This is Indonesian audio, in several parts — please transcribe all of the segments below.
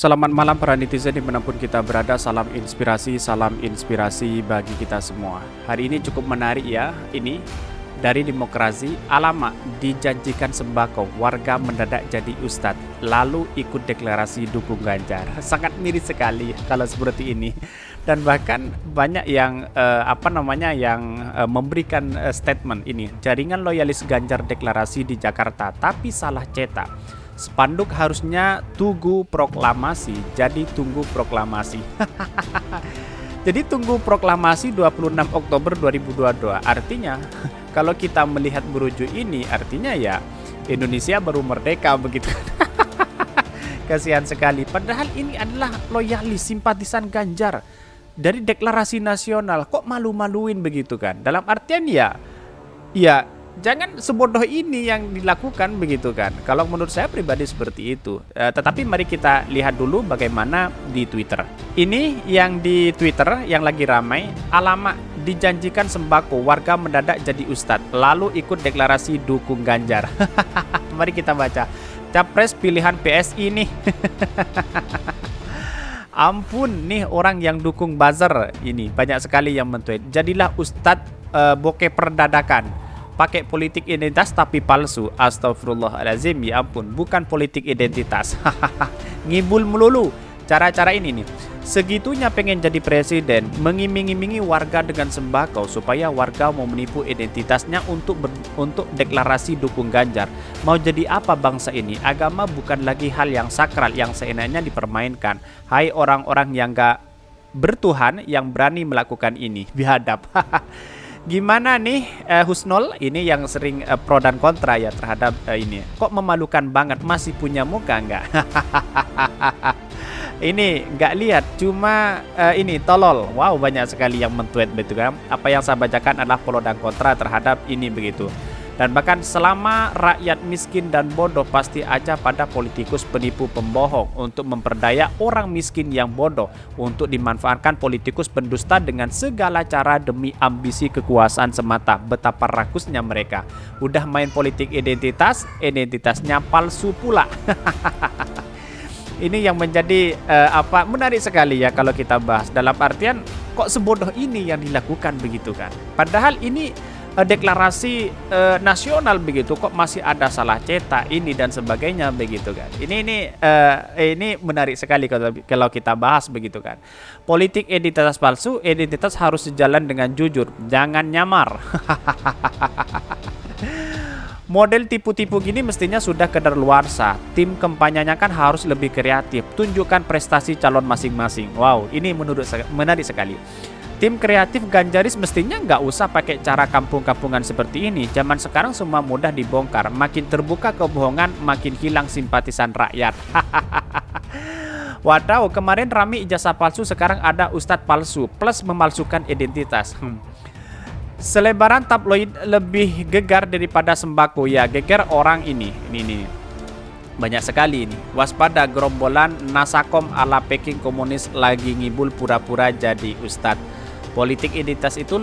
Selamat malam para netizen dimanapun kita berada, salam inspirasi bagi kita semua. Hari ini cukup menarik ya, ini dari demokrasi, alamak dijanjikan sembako, warga mendadak jadi ustadz, lalu ikut deklarasi dukung Ganjar. Sangat miris sekali kalau seperti ini. Dan bahkan banyak yang memberikan statement ini, jaringan loyalis Ganjar deklarasi di Jakarta tapi salah cetak. Spanduk harusnya tunggu proklamasi, jadi tunggu proklamasi. Jadi tunggu proklamasi 26 Oktober 2022. Artinya kalau kita melihat merujuk ini, artinya ya Indonesia baru merdeka begitu. Kasihan sekali. Padahal ini adalah loyalis simpatisan Ganjar dari deklarasi nasional. Kok malu-maluin begitu kan? Dalam artian ya jangan sebodoh ini yang dilakukan begitu kan. Kalau menurut saya pribadi seperti itu. Tetapi mari kita lihat dulu bagaimana di Twitter. Ini yang di Twitter yang lagi ramai, alamak dijanjikan sembako, warga mendadak jadi ustadz, lalu ikut deklarasi dukung Ganjar. Mari kita baca. Capres pilihan PSI nih. Ampun nih orang yang dukung buzzer ini, banyak sekali yang men-tweet. Jadilah ustadz bokeh perdadakan. Pakai politik identitas tapi palsu. Astagfirullahaladzim, ya ampun, bukan politik identitas. Ngibul melulu. Cara-cara ini nih, segitunya pengen jadi presiden, mengiming-imingi warga dengan sembako supaya warga mau menipu identitasnya untuk deklarasi dukung Ganjar. Mau jadi apa bangsa ini? Agama bukan lagi hal yang sakral yang seenaknya dipermainkan. Hai orang-orang yang gak bertuhan yang berani melakukan ini, bihadab. Gimana nih Husnul ini yang sering pro dan kontra ya terhadap ini. Kok memalukan banget, masih punya muka nggak? Ini nggak lihat, cuma ini tolol. Wow, banyak sekali yang men-tweet begitu kan. Apa yang saya bacakan adalah pro dan kontra terhadap ini begitu. Dan bahkan selama rakyat miskin dan bodoh pasti aja pada politikus penipu pembohong untuk memperdaya orang miskin yang bodoh untuk dimanfaatkan politikus pendusta dengan segala cara demi ambisi kekuasaan semata. Betapa rakusnya mereka. Udah main politik identitas, identitasnya palsu pula. Ini yang menjadi menarik sekali ya kalau kita bahas. Dalam artian kok sebodoh ini yang dilakukan begitu kan. Padahal ini deklarasi nasional begitu, kok masih ada salah cetak ini dan sebagainya begitu kan. Ini menarik sekali kalau kita bahas begitu kan. Politik identitas palsu, identitas harus sejalan dengan jujur, jangan nyamar. Model tipu-tipu gini mestinya sudah kedaluarsa. Tim kampanyenya kan harus lebih kreatif, tunjukkan prestasi calon masing-masing. Wow, ini menarik sekali. Tim kreatif Ganjaris mestinya nggak usah pakai cara kampung-kampungan seperti ini. Zaman sekarang semua mudah dibongkar. Makin terbuka kebohongan, makin hilang simpatisan rakyat. Wadaw, kemarin rame ijazah palsu, sekarang ada ustadz palsu plus memalsukan identitas. Selebaran tabloid lebih gegar daripada sembako ya, geger orang ini. Banyak sekali ini. Waspada gerombolan Nasakom ala Peking komunis lagi ngibul pura-pura jadi ustadz. Politik identitas itu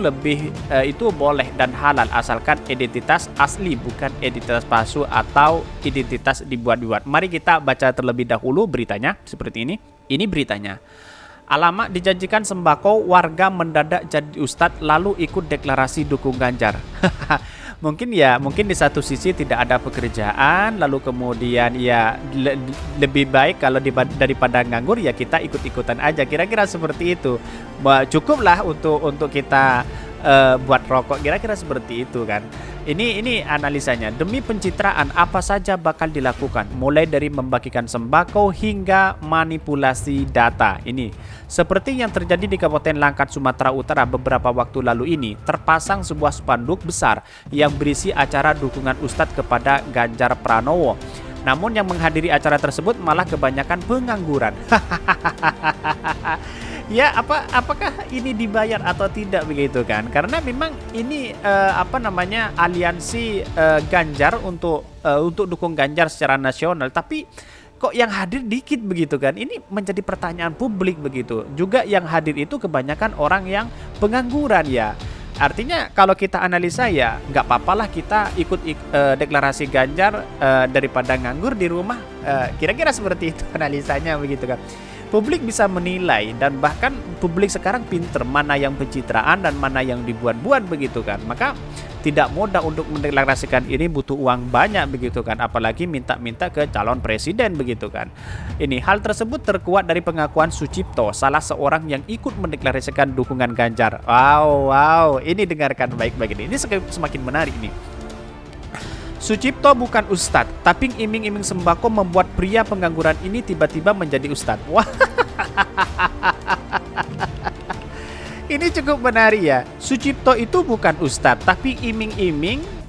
itu boleh dan halal asalkan identitas asli bukan identitas palsu atau identitas dibuat-buat. Mari kita baca terlebih dahulu beritanya seperti ini. Ini beritanya. Alamak dijanjikan sembako, warga mendadak jadi ustadz lalu ikut deklarasi dukung Ganjar. Mungkin di satu sisi tidak ada pekerjaan, lalu kemudian ya lebih baik kalau daripada nganggur ya kita ikut-ikutan aja, kira-kira seperti itu. Cukuplah untuk kita buat rokok, kira-kira seperti itu kan. Ini analisanya. Demi pencitraan apa saja bakal dilakukan, mulai dari membagikan sembako hingga manipulasi data. Ini seperti yang terjadi di Kabupaten Langkat, Sumatera Utara beberapa waktu lalu ini. Terpasang sebuah spanduk besar yang berisi acara dukungan Ustadz kepada Ganjar Pranowo. Namun yang menghadiri acara tersebut malah kebanyakan pengangguran. Ya, apakah ini dibayar atau tidak begitu kan? Karena memang ini aliansi Ganjar untuk dukung Ganjar secara nasional, tapi kok yang hadir dikit begitu kan? Ini menjadi pertanyaan publik begitu. Juga yang hadir itu kebanyakan orang yang pengangguran ya. Artinya kalau kita analisa ya nggak apa-apalah kita ikut deklarasi Ganjar daripada nganggur di rumah. Kira-kira seperti itu analisanya begitu kan. Publik bisa menilai dan bahkan publik sekarang pinter mana yang pencitraan dan mana yang dibuat-buat begitu kan. Maka tidak mudah untuk mendeklarasikan ini, butuh uang banyak begitu kan, apalagi minta-minta ke calon presiden begitu kan. Ini hal tersebut terkuat dari pengakuan Sucipto, salah seorang yang ikut mendeklarasikan dukungan Ganjar. Wow, ini dengarkan baik-baik ini semakin menarik nih. Sucipto bukan ustadz, tapi iming-iming sembako membuat pria pengangguran ini tiba-tiba menjadi ustadz. Wah, ini cukup menarik ya. Sucipto itu bukan ustadz, tapi iming-iming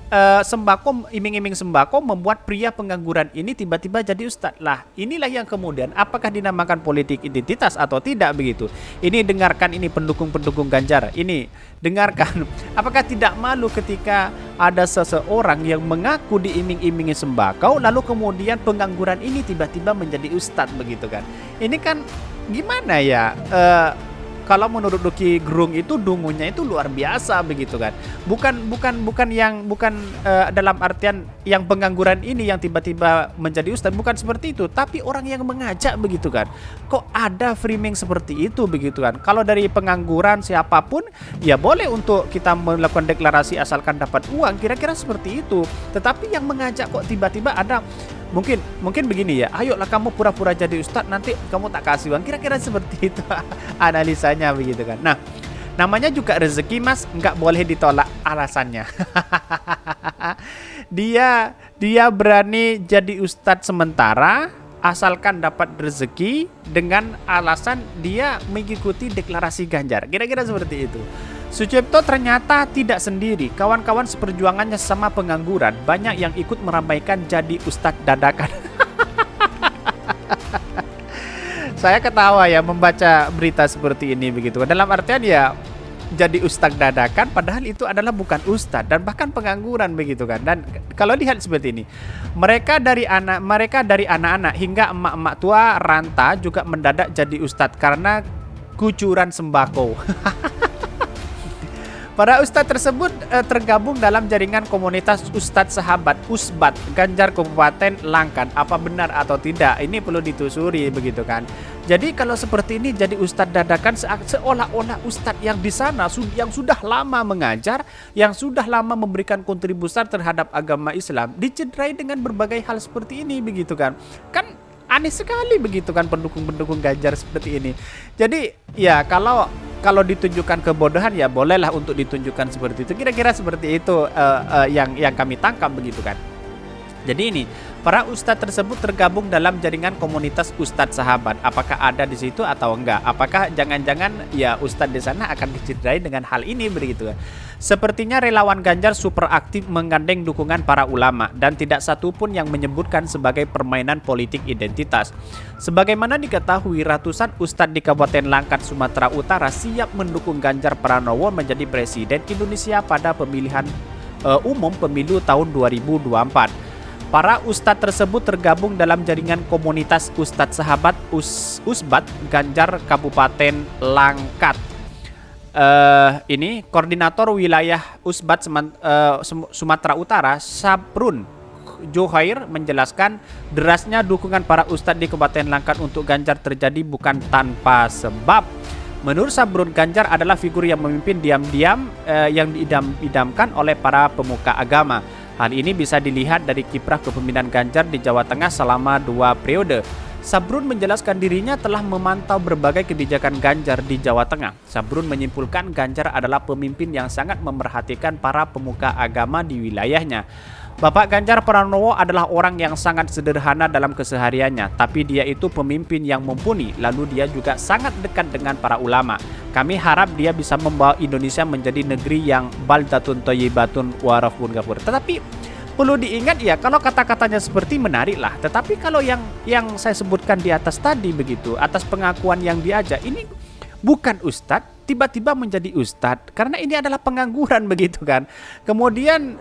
sembako membuat pria pengangguran ini tiba-tiba jadi ustadz. Lah, inilah yang kemudian apakah dinamakan politik identitas atau tidak begitu. Ini dengarkan, ini pendukung-pendukung Ganjar. Ini dengarkan, apakah tidak malu ketika ada seseorang yang mengaku diiming-imingi sembako lalu kemudian pengangguran ini tiba-tiba menjadi ustadz begitu kan. Ini kan gimana ya? Kalau menurut Rocky Gerung itu dungunya itu luar biasa begitu kan. Bukan dalam artian yang pengangguran ini yang tiba-tiba menjadi ustadz, bukan seperti itu, tapi orang yang mengajak begitu kan. Kok ada framing seperti itu begitu kan. Kalau dari pengangguran siapapun ya boleh untuk kita melakukan deklarasi asalkan dapat uang, kira-kira seperti itu. Tetapi yang mengajak kok tiba-tiba ada mungkin begini ya, ayolah kamu pura-pura jadi ustadz, nanti kamu tak kasih uang, kira-kira seperti itu analisanya begitu kan. Nah, namanya juga rezeki mas, nggak boleh ditolak alasannya. dia berani jadi ustadz sementara asalkan dapat rezeki dengan alasan dia mengikuti deklarasi Ganjar, kira-kira seperti itu. Sucipto ternyata tidak sendiri. Kawan-kawan seperjuangannya sama pengangguran banyak yang ikut meramaikan jadi ustadz dadakan. Saya ketawa ya membaca berita seperti ini begitu. Dalam artian ya jadi ustadz dadakan padahal itu adalah bukan ustadz dan bahkan pengangguran begitu kan. Dan kalau lihat seperti ini, mereka dari anak-anak hingga emak-emak tua ranta juga mendadak jadi ustadz karena kucuran sembako. Para ustadz tersebut tergabung dalam jaringan komunitas Ustadz Sahabat Usbat Ganjar Kabupaten Langkat. Apa benar atau tidak? Ini perlu ditelusuri begitu kan. Jadi kalau seperti ini jadi ustadz dadakan seolah-olah ustadz yang di sana yang sudah lama mengajar, yang sudah lama memberikan kontribusi terhadap agama Islam dicederai dengan berbagai hal seperti ini begitu kan. Kan aneh sekali begitu kan pendukung-pendukung Ganjar seperti ini. Jadi ya kalau ditunjukkan kebodohan ya bolehlah untuk ditunjukkan seperti itu. Kira-kira seperti itu yang kami tangkap begitu kan. Jadi ini para ustadz tersebut tergabung dalam jaringan komunitas Ustadz Sahabat. Apakah ada di situ atau enggak? Apakah jangan-jangan ya ustadz di sana akan dicederai dengan hal ini begitu kan? Sepertinya relawan Ganjar super aktif menggandeng dukungan para ulama dan tidak satupun yang menyebutkan sebagai permainan politik identitas. Sebagaimana diketahui, ratusan ustadz di Kabupaten Langkat, Sumatera Utara siap mendukung Ganjar Pranowo menjadi presiden Indonesia pada pemilihan umum pemilu tahun 2024. Para ustadz tersebut tergabung dalam jaringan komunitas Ustadz Sahabat Usbat Ganjar Kabupaten Langkat. Ini koordinator wilayah Usbat Sumatera Utara Sabrun Johair menjelaskan derasnya dukungan para ustadz di Kabupaten Langkat untuk Ganjar terjadi bukan tanpa sebab. Menurut Sabrun, Ganjar adalah figur yang memimpin diam-diam yang diidam-idamkan oleh para pemuka agama. Hal ini bisa dilihat dari kiprah kepemimpinan Ganjar di Jawa Tengah selama 2 periode. Sabrun menjelaskan dirinya telah memantau berbagai kebijakan Ganjar di Jawa Tengah. Sabrun menyimpulkan Ganjar adalah pemimpin yang sangat memerhatikan para pemuka agama di wilayahnya. Bapak Ganjar Pranowo adalah orang yang sangat sederhana dalam kesehariannya, tapi dia itu pemimpin yang mumpuni, lalu dia juga sangat dekat dengan para ulama. Kami harap dia bisa membawa Indonesia menjadi negeri yang baldatun thayyibatun wa rabbun ghafur. Tetapi perlu diingat ya, kalau kata-katanya seperti menarik lah, tetapi kalau yang saya sebutkan di atas tadi begitu, atas pengakuan yang diajak, ini bukan ustadz, tiba-tiba menjadi ustadz karena ini adalah pengangguran begitu kan. Kemudian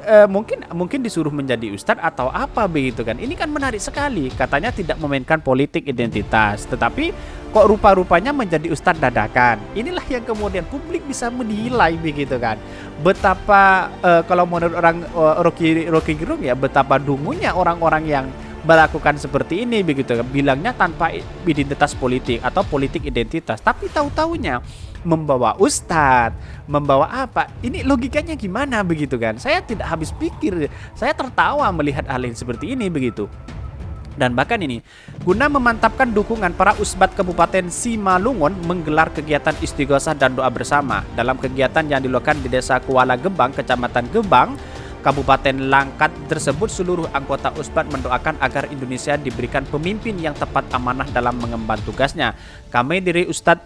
mungkin disuruh menjadi ustadz atau apa begitu kan. Ini kan menarik sekali. Katanya tidak memainkan politik identitas, tetapi kok rupa-rupanya menjadi ustadz dadakan. Inilah yang kemudian publik bisa menilai begitu kan. Betapa kalau menurut orang Rocky Gerung ya, betapa dungunya orang-orang yang melakukan seperti ini begitu kan. Bilangnya tanpa identitas politik atau politik identitas, tapi tahu-taunya membawa ustadz, membawa apa? Ini logikanya gimana begitu kan? Saya tidak habis pikir, saya tertawa melihat hal yang seperti ini begitu. Dan bahkan ini, guna memantapkan dukungan, para usbat Kabupaten Simalungun menggelar kegiatan istighosah dan doa bersama. Dalam kegiatan yang dilakukan di Desa Kuala Gebang, Kecamatan Gebang, Kabupaten Langkat tersebut, seluruh anggota usbat mendoakan agar Indonesia diberikan pemimpin yang tepat amanah dalam mengemban tugasnya. Kami dari Usbat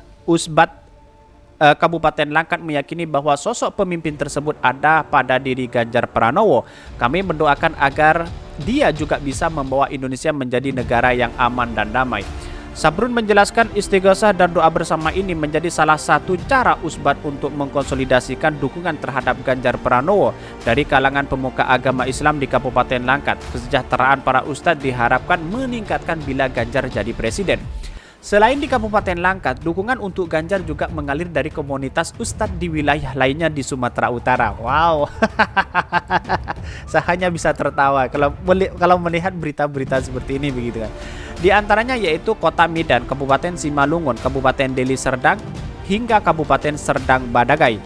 Kabupaten Langkat meyakini bahwa sosok pemimpin tersebut ada pada diri Ganjar Pranowo. Kami mendoakan agar dia juga bisa membawa Indonesia menjadi negara yang aman dan damai. Sabrun menjelaskan istighosah dan doa bersama ini menjadi salah satu cara usbat untuk mengkonsolidasikan dukungan terhadap Ganjar Pranowo dari kalangan pemuka agama Islam di Kabupaten Langkat. Kesejahteraan para ustadz diharapkan meningkatkan bila Ganjar jadi presiden. Selain di Kabupaten Langkat, dukungan untuk Ganjar juga mengalir dari komunitas ustadz di wilayah lainnya di Sumatera Utara. Wow, saya hanya bisa tertawa kalau melihat berita-berita seperti ini begitu kan. Di antaranya yaitu Kota Medan, Kabupaten Simalungun, Kabupaten Deli Serdang, hingga Kabupaten Serdang Badagai.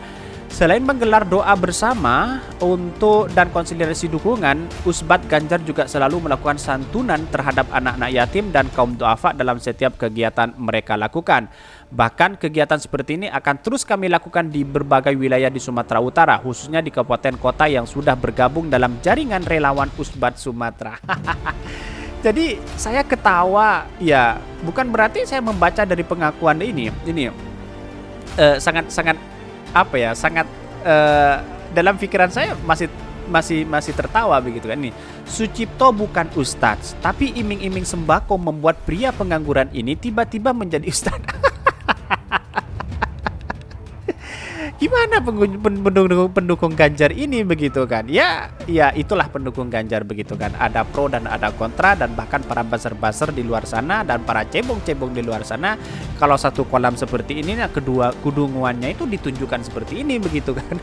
Selain menggelar doa bersama untuk dan konsolidasi dukungan, Usbat Ganjar juga selalu melakukan santunan terhadap anak-anak yatim dan kaum duafa dalam setiap kegiatan mereka lakukan. Bahkan kegiatan seperti ini akan terus kami lakukan di berbagai wilayah di Sumatera Utara, khususnya di kabupaten kota yang sudah bergabung dalam jaringan relawan Usbat Sumatera. Jadi saya ketawa, ya bukan berarti saya membaca dari pengakuan ini sangat apa ya, sangat dalam pikiran saya masih tertawa begitu kan. Nih, Sucipto bukan ustadz, tapi iming-iming sembako membuat pria pengangguran ini tiba-tiba menjadi ustadz. Gimana pendukung Ganjar ini begitu kan? Ya itulah pendukung Ganjar begitu kan. Ada pro dan ada kontra, dan bahkan para buzzer-buzzer di luar sana dan para cebong-cebong di luar sana, kalau satu kolam seperti ini, nah kedua kudunguannya itu ditunjukkan seperti ini begitu kan.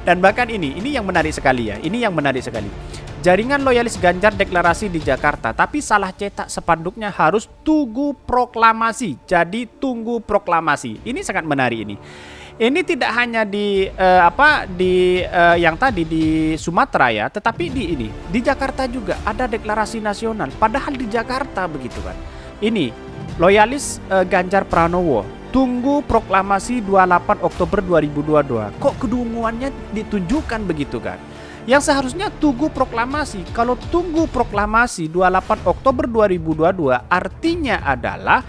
Dan bahkan ini yang menarik sekali ya. Ini yang menarik sekali. Jaringan loyalis Ganjar deklarasi di Jakarta, tapi salah cetak spanduknya harus Tugu Proklamasi. Jadi tunggu proklamasi. Ini sangat menarik ini. Ini tidak hanya yang tadi di Sumatera ya, tetapi di Jakarta juga ada deklarasi nasional. Padahal di Jakarta begitu kan. Ini loyalis Ganjar Pranowo, tunggu proklamasi 28 Oktober 2022. Kok kedunguannya ditunjukkan begitu kan? Yang seharusnya tunggu proklamasi. Kalau tunggu proklamasi 28 Oktober 2022 artinya adalah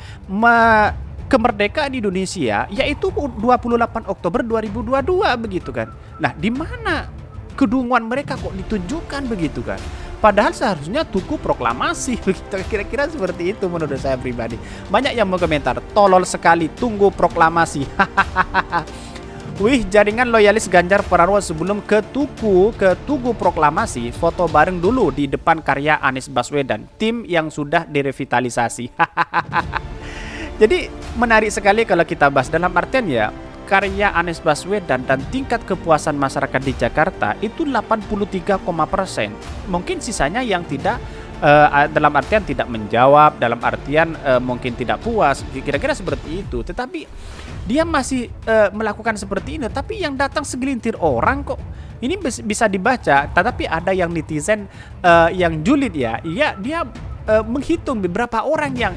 kemerdekaan Indonesia, yaitu 28 Oktober 2022 begitu kan. Nah, di mana kedunguan mereka kok ditunjukkan begitu kan? Padahal seharusnya tunggu proklamasi begitu. Kira-kira seperti itu menurut saya pribadi. Banyak yang mau komentar, tolol sekali tunggu proklamasi. Wih, jaringan loyalis Ganjar Pranowo sebelum ke Tugu proklamasi, foto bareng dulu di depan karya Anies Baswedan, tim yang sudah direvitalisasi. Jadi menarik sekali kalau kita bahas dalam artian ya, karya Anies Baswedan dan tingkat kepuasan masyarakat di Jakarta itu 83,%. Mungkin sisanya yang tidak dalam artian tidak menjawab, dalam artian mungkin tidak puas, kira-kira seperti itu. Tetapi dia masih melakukan seperti ini, tapi yang datang segelintir orang kok. Ini bisa dibaca, tetapi ada yang netizen yang julid ya. Iya, dia menghitung beberapa orang yang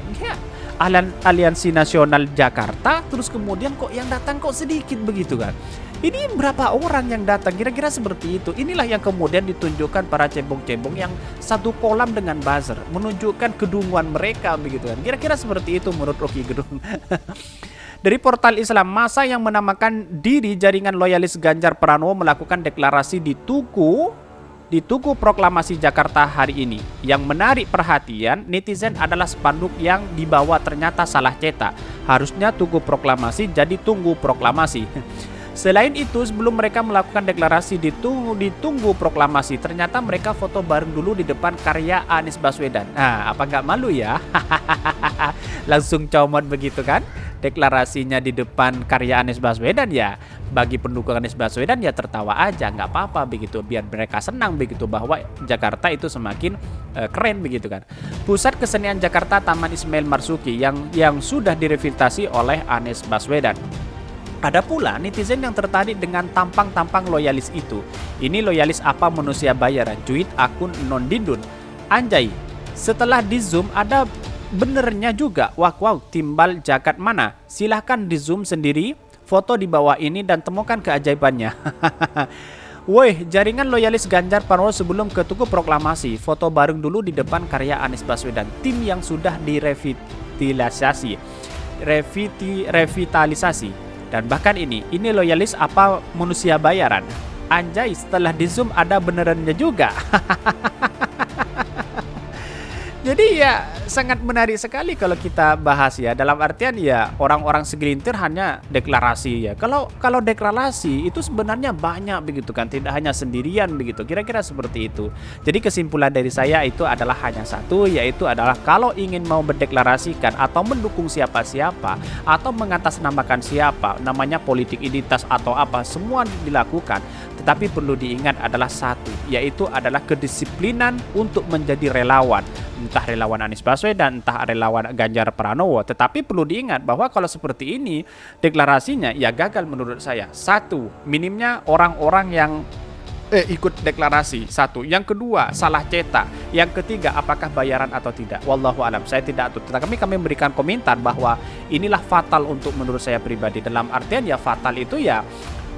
Aliansi Nasional Jakarta, terus kemudian kok yang datang kok sedikit begitu kan. Ini berapa orang yang datang, kira-kira seperti itu. Inilah yang kemudian ditunjukkan para cebong-cebong yang satu kolam dengan buzzer, menunjukkan kedunguan mereka begitu kan. Kira-kira seperti itu menurut Rocky Gerung. Dari portal Islam, masa yang menamakan diri jaringan loyalis Ganjar Pranowo melakukan deklarasi di di Tugu Proklamasi Jakarta hari ini. Yang menarik perhatian netizen adalah spanduk yang dibawa ternyata salah cetak. Harusnya Tugu Proklamasi jadi Tunggu Proklamasi. Selain itu, sebelum mereka melakukan deklarasi di Tunggu Proklamasi, ternyata mereka foto bareng dulu di depan karya Anies Baswedan. Nah, apa nggak malu ya? Langsung comot begitu kan? Deklarasinya di depan karya Anies Baswedan ya. Bagi pendukung Anies Baswedan ya tertawa aja, nggak apa-apa begitu. Biar mereka senang begitu bahwa Jakarta itu semakin keren begitu kan. Pusat Kesenian Jakarta Taman Ismail Marzuki yang sudah direvitalisasi oleh Anies Baswedan. Ada pula netizen yang tertarik dengan tampang-tampang loyalis itu. Ini loyalis apa manusia bayaran? Cuit akun Nondindun. Anjay, setelah di zoom ada benernya juga. Wow, timbal jagat mana? Silahkan di zoom sendiri foto di bawah ini dan temukan keajaibannya. Woi, jaringan loyalis Ganjar Pranowo sebelum ke Tugu Proklamasi. Foto bareng dulu di depan karya Anies Baswedan. Tim yang sudah revitalisasi. Dan bahkan ini loyalis apa manusia bayaran? Anjay, setelah di zoom ada benerannya juga. Jadi ya sangat menarik sekali kalau kita bahas ya. Dalam artian ya orang-orang segelintir hanya deklarasi ya. Kalau deklarasi itu sebenarnya banyak begitu kan, tidak hanya sendirian begitu. Kira-kira seperti itu. Jadi kesimpulan dari saya itu adalah hanya satu, yaitu adalah kalau ingin mau berdeklarasikan atau mendukung siapa-siapa atau mengatasnamakan siapa, namanya politik identitas atau apa, semua dilakukan. Tetapi perlu diingat adalah satu, yaitu adalah kedisiplinan untuk menjadi relawan. Entah relawan Anies Baswedan, entah relawan Ganjar Pranowo. Tetapi perlu diingat bahwa kalau seperti ini deklarasinya ya gagal menurut saya. Satu, minimnya orang-orang yang ikut deklarasi. Satu. Yang kedua, salah cetak. Yang ketiga, apakah bayaran atau tidak? Wallahu alam, saya tidak tahu. Tetapi kami memberikan komentar bahwa inilah fatal untuk menurut saya pribadi. Dalam artian ya fatal itu ya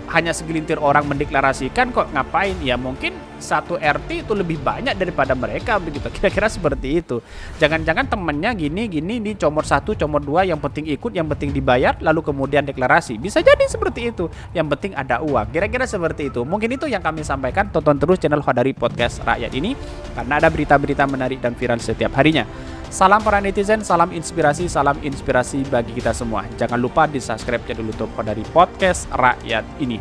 hanya segelintir orang mendeklarasikan kok, ngapain ya, mungkin satu RT itu lebih banyak daripada mereka begitu, kira-kira seperti itu. Jangan-jangan temennya gini di comot 1, comot 2, yang penting ikut, yang penting dibayar, lalu kemudian deklarasi. Bisa jadi seperti itu, yang penting ada uang, kira-kira seperti itu. Mungkin itu yang kami sampaikan. Tonton terus channel Khodari Podcast Rakyat ini karena ada berita-berita menarik dan viral setiap harinya. Salam para netizen, salam inspirasi bagi kita semua. Jangan lupa di subscribe channel YouTube Khodari Podcast Rakyat ini.